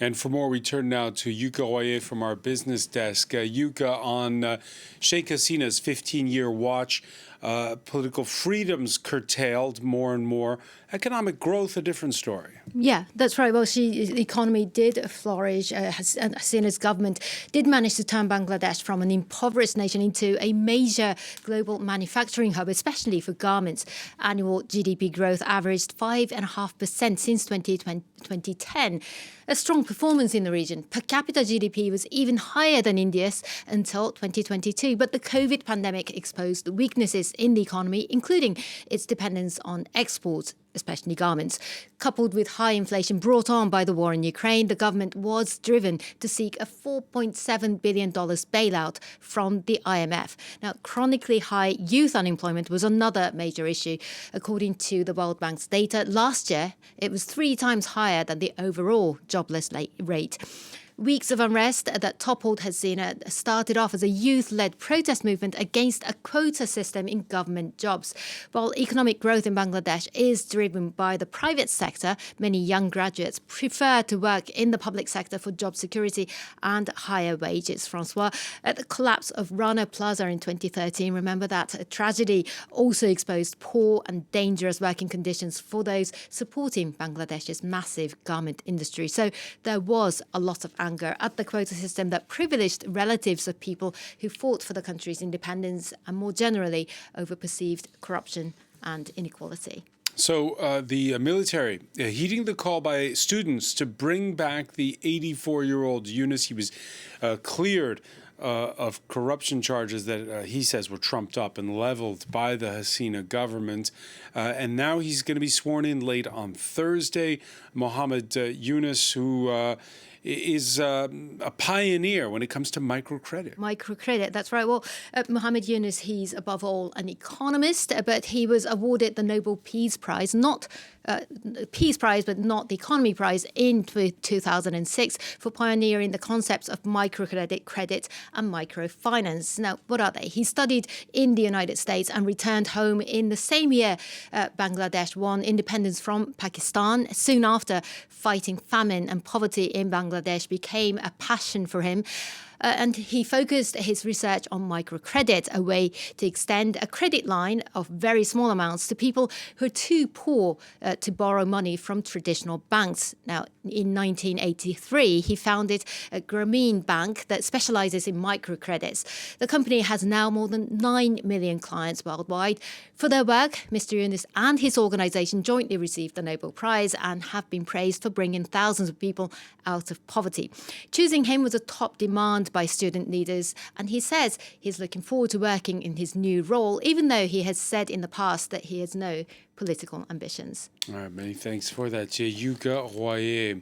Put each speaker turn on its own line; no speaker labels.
And for more, we turn now to Yuka Royer from our business desk. Yuka, on Sheikh Hasina's 15-year watch, political freedoms curtailed more and more. Economic growth, a different story.
Yeah, that's right. Well, the economy did flourish. Hasina's government did manage to turn Bangladesh from an impoverished nation into a major global manufacturing hub, especially for garments. Annual GDP growth averaged 5.5% since 2010. A strong performance in the region. Per capita GDP was even higher than India's until 2022. But the COVID pandemic exposed the weaknesses in the economy, including its dependence on exports, especially garments. Coupled with high inflation brought on by the war in Ukraine, the government was driven to seek a $4.7 billion bailout from the IMF. Now, chronically high youth unemployment was another major issue. According to the World Bank's data, last year it was 3 times higher than the overall jobless rate. Weeks of unrest that toppled Hasina started off as a youth-led protest movement against a quota system in government jobs. While economic growth in Bangladesh is driven by the private sector, many young graduates prefer to work in the public sector for job security and higher wages. Francois, at the collapse of Rana Plaza in 2013, remember that a tragedy also exposed poor and dangerous working conditions for those supporting Bangladesh's massive garment industry. So there was a lot of anger at the quota system that privileged relatives of people who fought for the country's independence and more generally over perceived corruption and inequality.
So the military heeding the call by students to bring back the 84-year-old Yunus. He was cleared of corruption charges that he says were trumped up and leveled by the Hasina government. And now he's going to be sworn in late on Thursday. Mohammed Yunus, who is a pioneer when it comes to microcredit.
Microcredit, that's right. Well, Mohammed Yunus, he's above all an economist, but he was awarded the Nobel Peace Prize, not but not the Economy Prize in 2006 for pioneering the concepts of microcredit, credit and microfinance. Now, what are they? He studied in the United States and returned home in the same year Bangladesh won independence from Pakistan. Soon after, fighting famine and poverty in Bangladesh became a passion for him. And he focused his research on microcredit, a way to extend a credit line of very small amounts to people who are too poor to borrow money from traditional banks. Now, in 1983, he founded a Grameen Bank that specializes in microcredits. The company has now more than 9 million clients worldwide. For their work, Mr. Yunus and his organization jointly received the Nobel Prize and have been praised for bringing thousands of people out of poverty. Choosing him was a top demand by student leaders, and he says he's looking forward to working in his new role, even though he has said in the past that he has no political ambitions.
All right, many thanks for that, Yuka Royer.